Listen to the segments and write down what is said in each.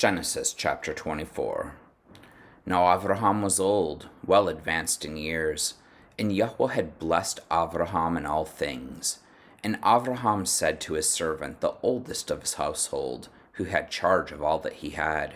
Genesis chapter 24. Now Avraham was old, well advanced in years, and Yahweh had blessed Avraham in all things. And Avraham said to his servant, the oldest of his household, who had charge of all that he had,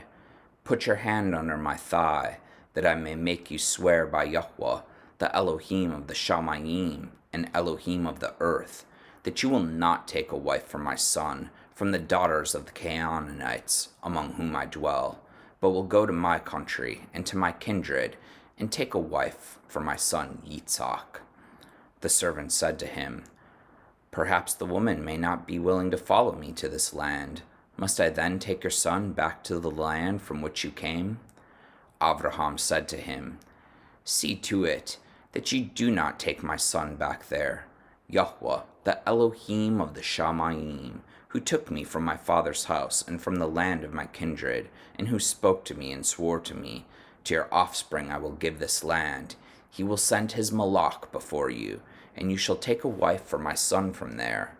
Put your hand under my thigh, that I may make you swear by Yahweh, the Elohim of the Shamayim, and Elohim of the earth, that you will not take a wife for my son from the daughters of the Canaanites, among whom I dwell, but will go to my country and to my kindred, and take a wife for my son Yitshaq. The servant said to him, Perhaps the woman may not be willing to follow me to this land. Must I then take your son back to the land from which you came? Avraham said to him, See to it that you do not take my son back there. Yahweh, the Elohim of the Shamayim, who took me from my father's house and from the land of my kindred, and who spoke to me and swore to me, To your offspring I will give this land. He will send his malach before you, and you shall take a wife for my son from there.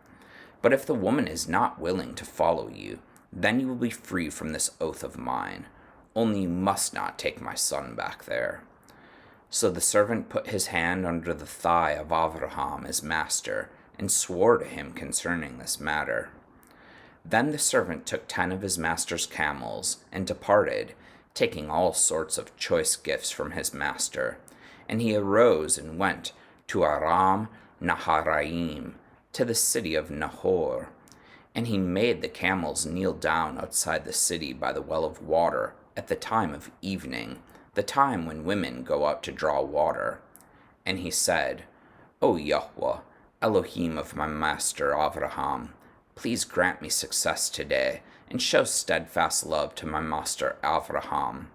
But if the woman is not willing to follow you, then you will be free from this oath of mine. Only you must not take my son back there. So the servant put his hand under the thigh of Avraham his master, and swore to him concerning this matter. Then the servant took 10 of his master's camels, and departed, taking all sorts of choice gifts from his master. And he arose and went to Aram Naharayim, to the city of Nahor. And he made the camels kneel down outside the city by the well of water at the time of evening, the time when women go out to draw water. And he said, O Yahweh, Elohim of my master Avraham, please grant me success today, and show steadfast love to my master Avraham.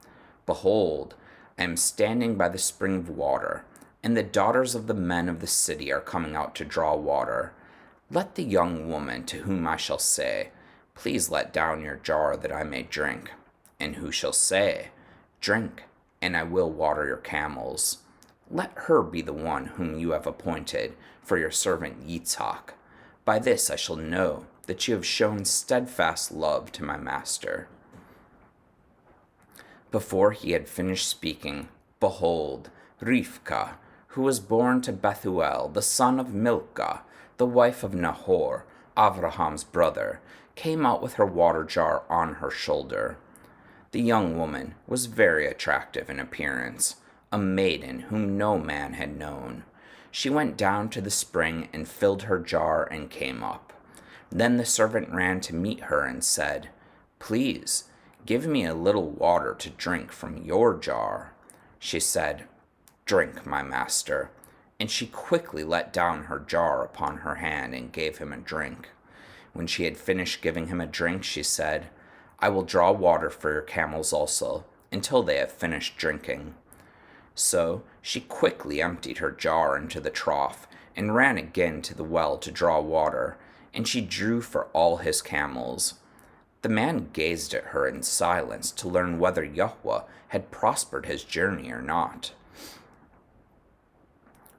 Behold, I am standing by the spring of water, and the daughters of the men of the city are coming out to draw water. Let the young woman to whom I shall say, Please let down your jar that I may drink, and who shall say, Drink, and I will water your camels. Let her be the one whom you have appointed for your servant Yitshaq. By this I shall know that you have shown steadfast love to my master. Before he had finished speaking, behold, Rivkah, who was born to Bethuel, the son of Milcah, the wife of Nahor, Avraham's brother, came out with her water jar on her shoulder. The young woman was very attractive in appearance, a maiden whom no man had known. She went down to the spring and filled her jar and came up. Then the servant ran to meet her and said, Please, give me a little water to drink from your jar. She said, Drink, my master. And she quickly let down her jar upon her hand and gave him a drink. When she had finished giving him a drink, she said, I will draw water for your camels also, until they have finished drinking. So she quickly emptied her jar into the trough, and ran again to the well to draw water, and she drew for all his camels. The man gazed at her in silence to learn whether Yahweh had prospered his journey or not.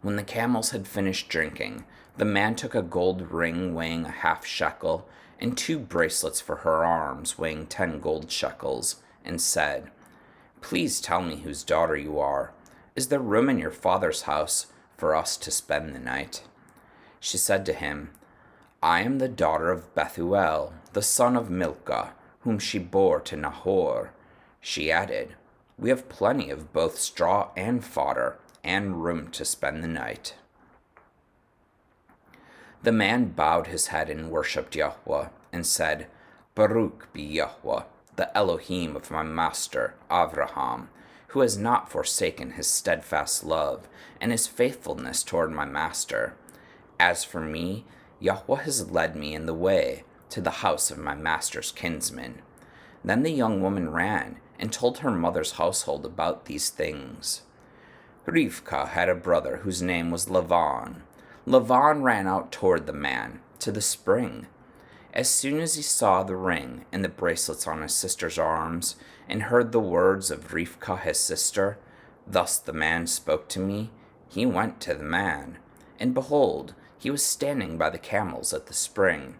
When the camels had finished drinking, the man took a gold ring weighing a half shekel, and 2 bracelets for her arms weighing 10 gold shekels, and said, Please tell me whose daughter you are. Is there room in your father's house for us to spend the night? She said to him, I am the daughter of Bethuel, the son of Milcah, whom she bore to Nahor. She added, We have plenty of both straw and fodder, and room to spend the night. The man bowed his head and worshipped Yahweh, and said, Baruch be Yahweh, the Elohim of my master Avraham, who has not forsaken his steadfast love and his faithfulness toward my master. As for me, Yahweh has led me in the way to the house of my master's kinsman. Then the young woman ran and told her mother's household about these things. Rivkah had a brother whose name was Lavan. Lavan ran out toward the man, to the spring. As soon as he saw the ring and the bracelets on his sister's arms, and heard the words of Rivkah his sister, Thus the man spoke to me, he went to the man. And behold, he was standing by the camels at the spring.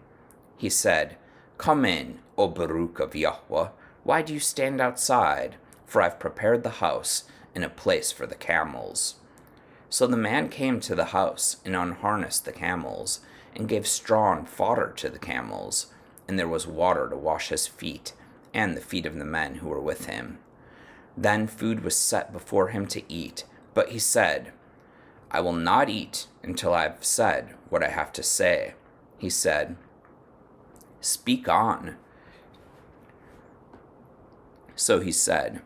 He said, Come in, O Baruch of Yahweh, Why do you stand outside? For I've prepared the house and a place for the camels. So the man came to the house and unharnessed the camels, and gave straw and fodder to the camels, and there was water to wash his feet and the feet of the men who were with him. Then food was set before him to eat, but he said, I will not eat until I have said what I have to say. He said, Speak on. So he said,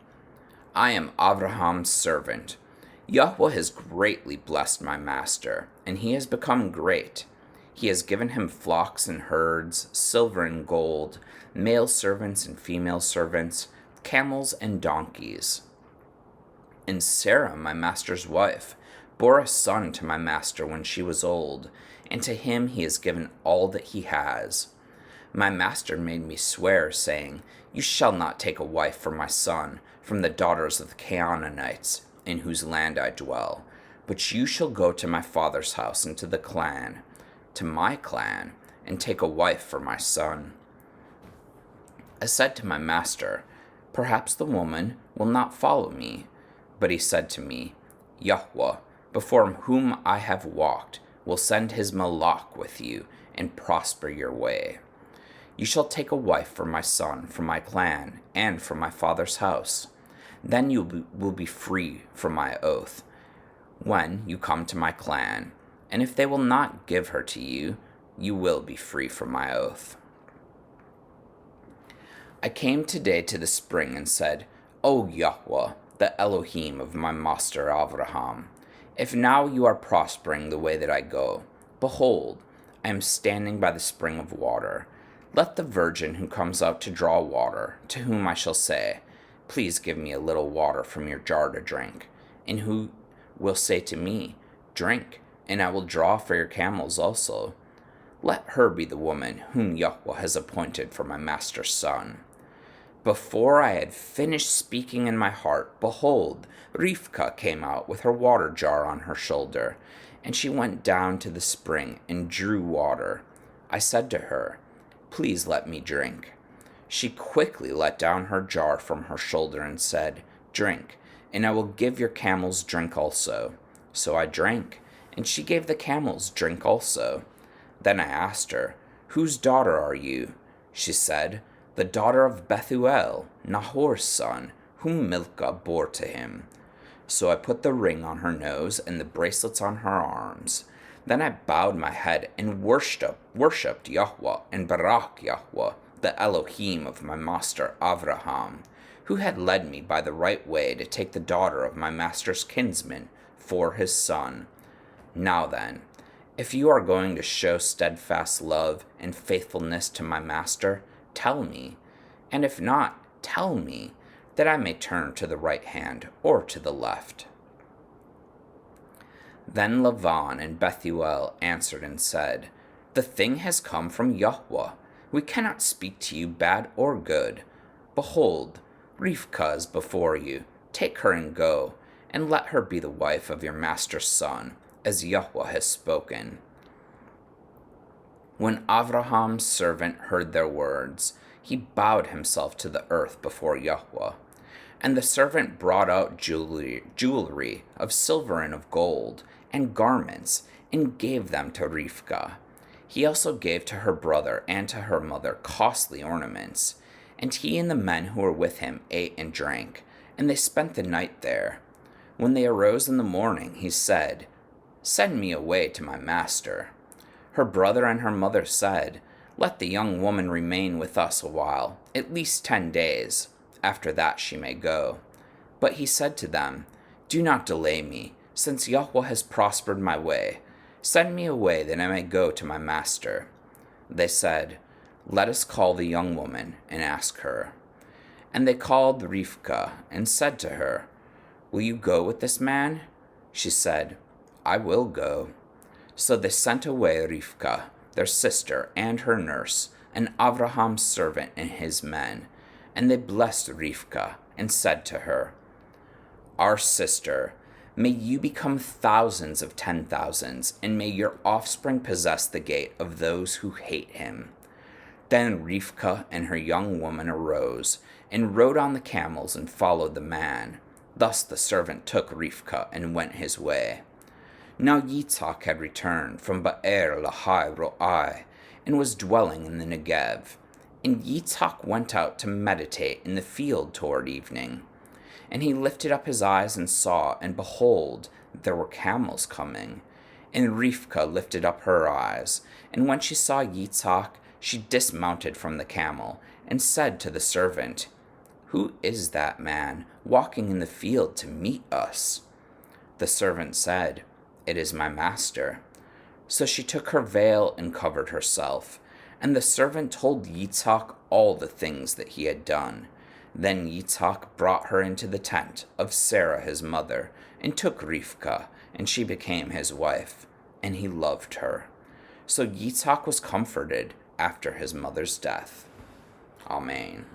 I am Abraham's servant. YHWH has greatly blessed my master, and he has become great. He has given him flocks and herds, silver and gold, male servants and female servants, camels and donkeys. And Sarah, my master's wife, bore a son to my master when she was old, and to him he has given all that he has. My master made me swear, saying, You shall not take a wife for my son from the daughters of the Canaanites, in whose land I dwell, but you shall go to my father's house and to my clan, and take a wife for my son. I said to my master, Perhaps the woman will not follow me. But he said to me, YHWH, before whom I have walked, will send his malach with you, and prosper your way. You shall take a wife for my son, from my clan, and from my father's house. Then you will be free from my oath, when you come to my clan, and if they will not give her to you, you will be free from my oath. I came today to the spring and said, O YHWH, the Elohim of my master Abraham, if now you are prospering the way that I go, behold, I am standing by the spring of water. Let the virgin who comes out to draw water, to whom I shall say, Please give me a little water from your jar to drink, and who will say to me, Drink, and I will draw for your camels also. Let her be the woman whom YHWH has appointed for my master's son. Before I had finished speaking in my heart, behold, Rivkah came out with her water jar on her shoulder, and she went down to the spring and drew water. I said to her, Please let me drink. She quickly let down her jar from her shoulder and said, Drink, and I will give your camels drink also. So I drank, and she gave the camels drink also. Then I asked her, Whose daughter are you? She said, The daughter of Bethuel, Nahor's son, whom Milcah bore to him. So I put the ring on her nose and the bracelets on her arms. Then I bowed my head and worshipped YHWH and barak YHWH, the Elohim of my master Abraham, who had led me by the right way to take the daughter of my master's kinsman for his son. Now then, if you are going to show steadfast love and faithfulness to my master, tell me, and if not, tell me, that I may turn to the right hand or to the left. Then Lavan and Bethuel answered and said, The thing has come from YHWH. We cannot speak to you bad or good. Behold, Rivkah is before you. Take her and go, and let her be the wife of your master's son, as YHWH has spoken. When Abraham's servant heard their words, he bowed himself to the earth before YHWH. And the servant brought out jewelry of silver and of gold, and garments, and gave them to Rivkah. He also gave to her brother and to her mother costly ornaments. And he and the men who were with him ate and drank, and they spent the night there. When they arose in the morning, he said, Send me away to my master. Her brother and her mother said, Let the young woman remain with us a while, at least 10 days. After that she may go. But he said to them, Do not delay me, since YHWH has prospered my way. Send me away that I may go to my master. They said, Let us call the young woman and ask her. And they called Rivkah and said to her, Will you go with this man? She said, I will go. So they sent away Rivkah, their sister, and her nurse, and Abraham's servant and his men. And they blessed Rivkah and said to her, Our sister, may you become thousands of 10,000s, and may your offspring possess the gate of those who hate him. Then Rivkah and her young woman arose, and rode on the camels and followed the man. Thus the servant took Rivkah and went his way. Now Yitshaq had returned from Be'er Lahai Roi, and was dwelling in the Negev. And Yitshaq went out to meditate in the field toward evening. And he lifted up his eyes and saw, and behold, there were camels coming. And Rivkah lifted up her eyes, and when she saw Yitshaq, she dismounted from the camel, and said to the servant, "Who is that man walking in the field to meet us?" The servant said, "It is my master." So she took her veil and covered herself. And the servant told Yitshaq all the things that he had done. Then Yitshaq brought her into the tent of Sarah his mother, and took Rivkah, and she became his wife, and he loved her. So Yitshaq was comforted after his mother's death. Amen.